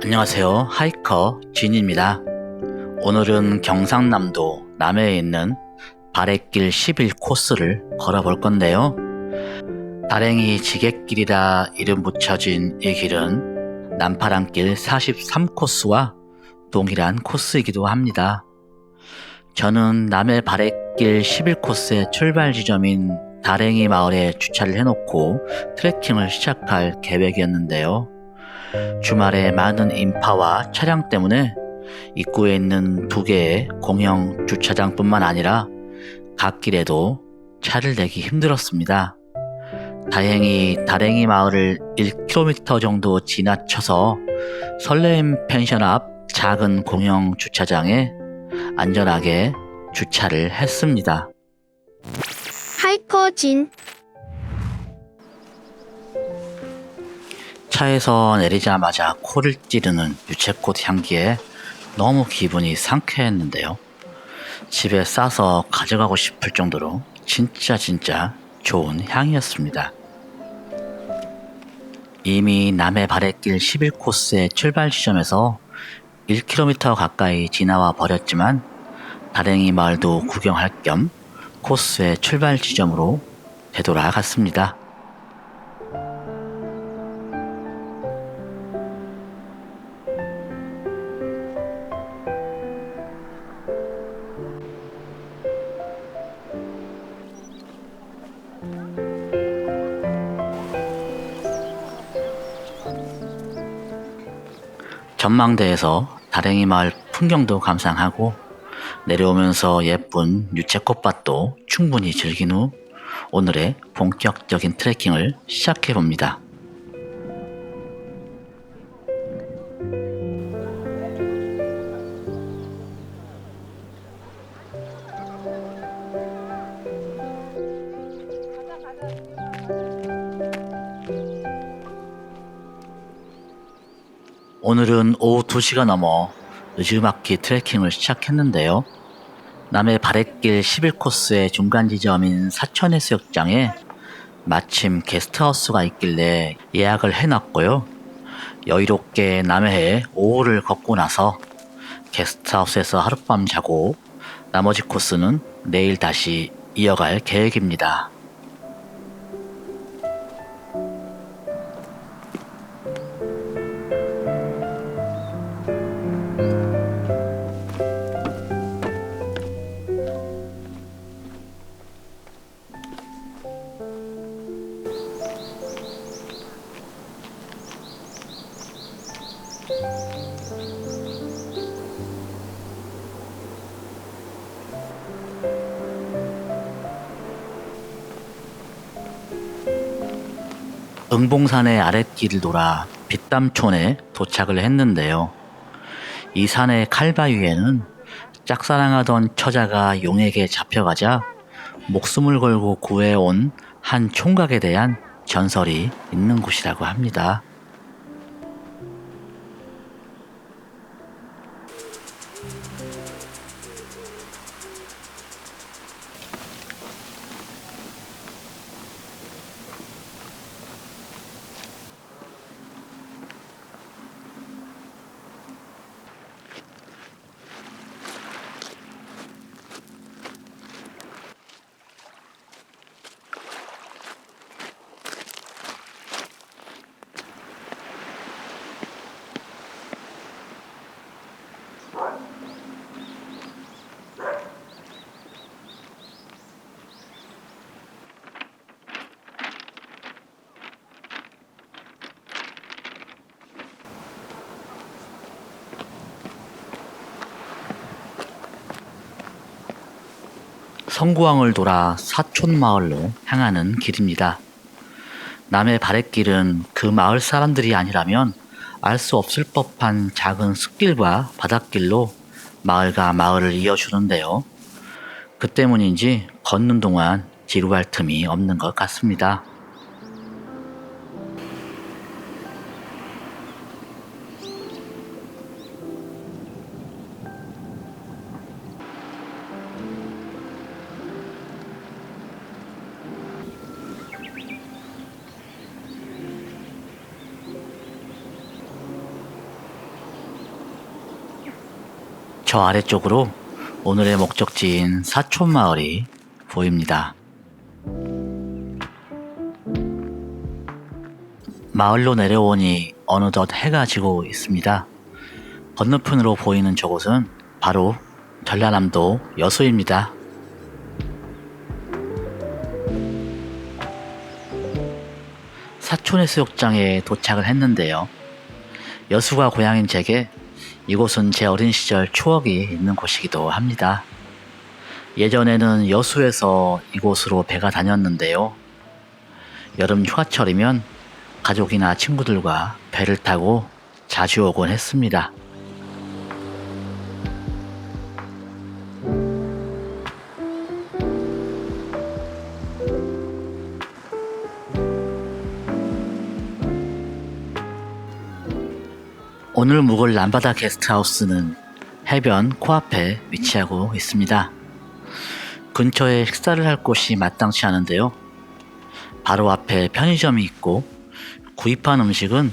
안녕하세요. 하이커 진입니다. 오늘은 경상남도 남해에 있는 바랫길 11코스를 걸어볼 건데요. 다랭이 지객길이라 이름 붙여진 이 길은 남파랑길 43코스와 동일한 코스이기도 합니다. 저는 남해 바랫길 11코스의 출발 지점인 다랭이 마을에 주차를 해놓고 트레킹을 시작할 계획이었는데요. 주말에 많은 인파와 차량 때문에 입구에 있는 2개의 공영 주차장뿐만 아니라 갓길에도 차를 내기 힘들었습니다. 다행히 다랭이 마을을 1km 정도 지나쳐서 설레임 펜션 앞 작은 공영 주차장에 안전하게 주차를 했습니다. 하이커 진. 차에서 내리자마자 코를 찌르는 유채꽃 향기에 너무 기분이 상쾌했는데요. 집에 싸서 가져가고 싶을 정도로 진짜 좋은 향이었습니다. 이미 남해 바랫길 11코스의 출발 지점에서 1km 가까이 지나와 버렸지만 다랭이 마을도 구경할 겸 코스의 출발 지점으로 되돌아갔습니다. 전망대에서 다랭이 마을 풍경도 감상하고 내려오면서 예쁜 유채꽃밭도 충분히 즐긴 후 오늘의 본격적인 트레킹을 시작해봅니다. 오늘은 오후 2시가 넘어 느지막이 트레킹을 시작했는데요. 남해 바랫길 11코스의 중간 지점인 사천해수욕장에 마침 게스트하우스가 있길래 예약을 해놨고요. 여유롭게 남해에 오후를 걷고 나서 게스트하우스에서 하룻밤 자고 나머지 코스는 내일 다시 이어갈 계획입니다. 응봉산의 아랫길을 돌아 빗담촌에 도착을 했는데요. 이 산의 칼바위에는 짝사랑하던 처자가 용에게 잡혀가자 목숨을 걸고 구해온 한 총각에 대한 전설이 있는 곳이라고 합니다. 성구항을 돌아 사촌마을로 향하는 길입니다. 남해 바랫길은 그 마을 사람들이 아니라면 알 수 없을 법한 작은 숲길과 바닷길로 마을과 마을을 이어주는데요. 그 때문인지 걷는 동안 지루할 틈이 없는 것 같습니다. 저 아래쪽으로 오늘의 목적지인 사촌마을이 보입니다. 마을로 내려오니 어느덧 해가 지고 있습니다. 건너편으로 보이는 저곳은 바로 전라남도 여수입니다. 사촌해수욕장에 도착을 했는데요. 여수가 고향인 제게 이곳은 제 어린 시절 추억이 있는 곳이기도 합니다. 예전에는 여수에서 이곳으로 배가 다녔는데요. 여름 휴가철이면 가족이나 친구들과 배를 타고 자주 오곤 했습니다. 오늘 묵을 남바다 게스트하우스는 해변 코앞에 위치하고 있습니다. 근처에 식사를 할 곳이 마땅치 않은데요. 바로 앞에 편의점이 있고 구입한 음식은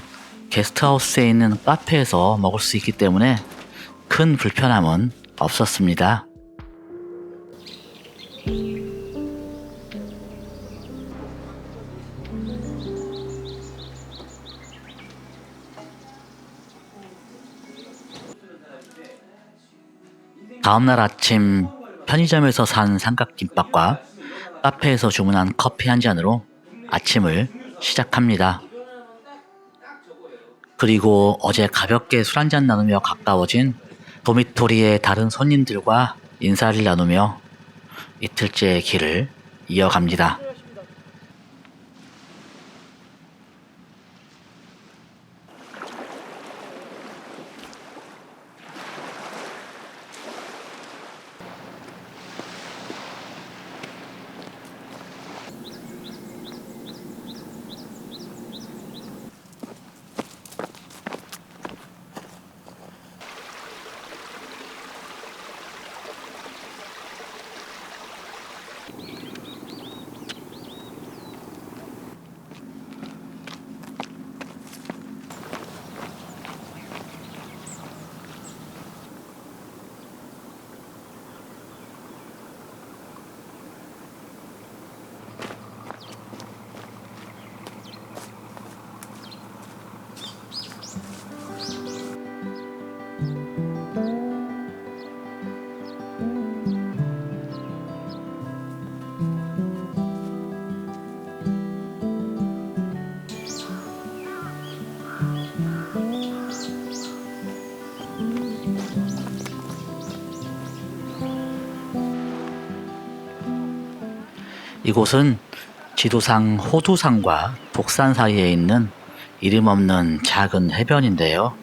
게스트하우스에 있는 카페에서 먹을 수 있기 때문에 큰 불편함은 없었습니다. 다음날 아침 편의점에서 산 삼각김밥과 카페에서 주문한 커피 한 잔으로 아침을 시작합니다. 그리고 어제 가볍게 술 한잔 나누며 가까워진 도미토리의 다른 손님들과 인사를 나누며 이틀째의 길을 이어갑니다. 이곳은 지도상 호두산과 독산 사이에 있는 이름 없는 작은 해변인데요.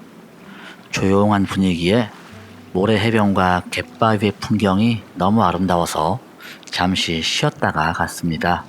조용한 분위기에 모래 해변과 갯바위의 풍경이 너무 아름다워서 잠시 쉬었다가 갔습니다.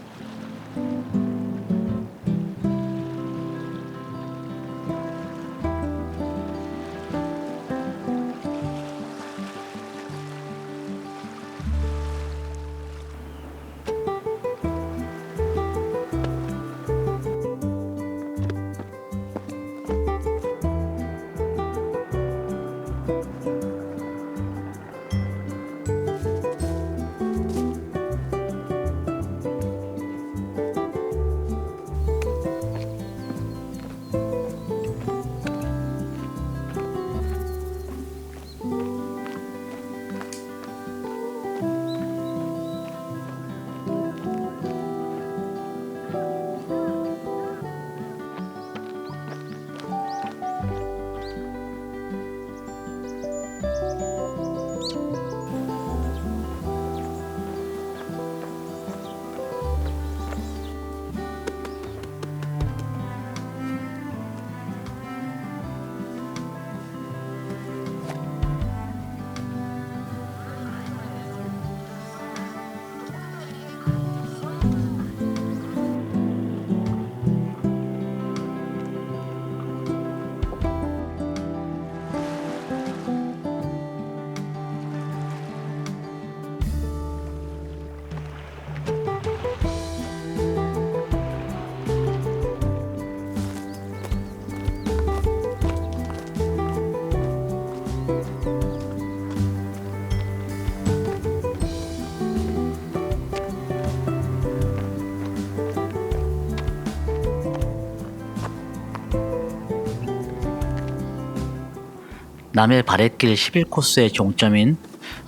남해 바랫길 11코스의 종점인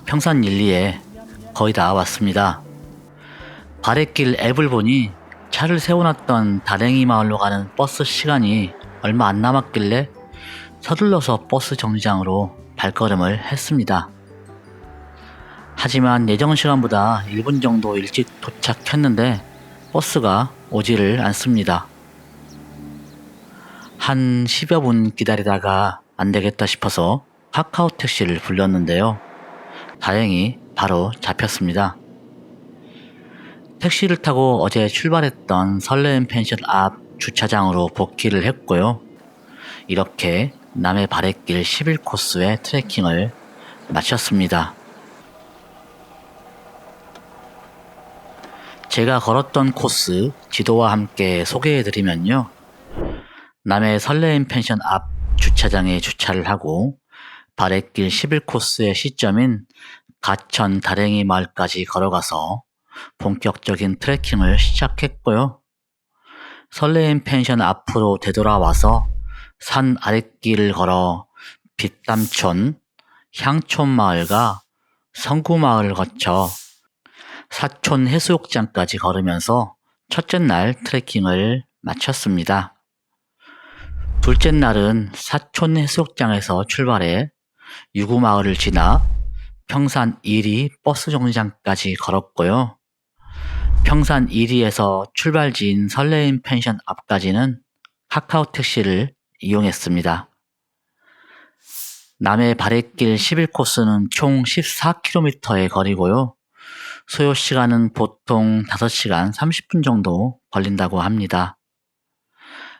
평산 일리에 거의 다 왔습니다. 바랫길 앱을 보니 차를 세워놨던 다랭이 마을로 가는 버스 시간이 얼마 안 남았길래 서둘러서 버스 정류장으로 발걸음을 했습니다. 하지만 예정 시간보다 1분 정도 일찍 도착했는데 버스가 오지를 않습니다. 한 10여 분 기다리다가 안 되겠다 싶어서 카카오 택시를 불렀는데요. 다행히 바로 잡혔습니다. 택시를 타고 어제 출발했던 설레임 펜션 앞 주차장으로 복귀를 했고요. 이렇게 남해 바랫길 11코스의 트레킹을 마쳤습니다. 제가 걸었던 코스 지도와 함께 소개해드리면요. 남해 설레임 펜션 앞 주차장에 주차를 하고 바랫길 11코스의 시점인 가천 다랭이 마을까지 걸어가서 본격적인 트레킹을 시작했고요. 설레임 펜션 앞으로 되돌아와서 산 아랫길을 걸어 빗담촌, 향촌마을과 성구마을을 거쳐 사촌 해수욕장까지 걸으면서 첫째 날 트레킹을 마쳤습니다. 둘째 날은 사촌 해수욕장에서 출발해 유구마을을 지나 평산 1리 버스 정류장까지 걸었고요. 평산 1리에서 출발지인 설레임 펜션 앞까지는 카카오 택시를 이용했습니다. 남해 바랫길 11코스는 총 14km의 거리고요. 소요 시간은 보통 5시간 30분 정도 걸린다고 합니다.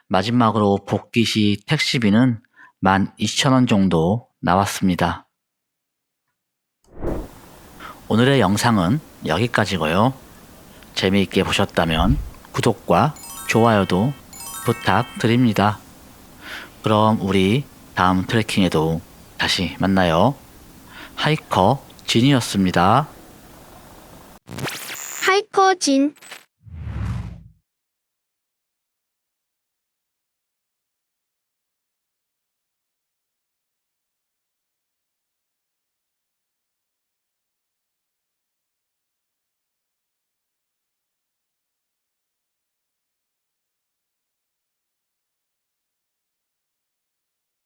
마지막으로 복귀 시 택시비는 12,000원 정도 나왔습니다. 오늘의 영상은 여기까지고요. 재미있게 보셨다면 구독과 좋아요도 부탁드립니다. 그럼 우리 다음 트레킹에도 다시 만나요. 하이커 진이었습니다. 하이커 진.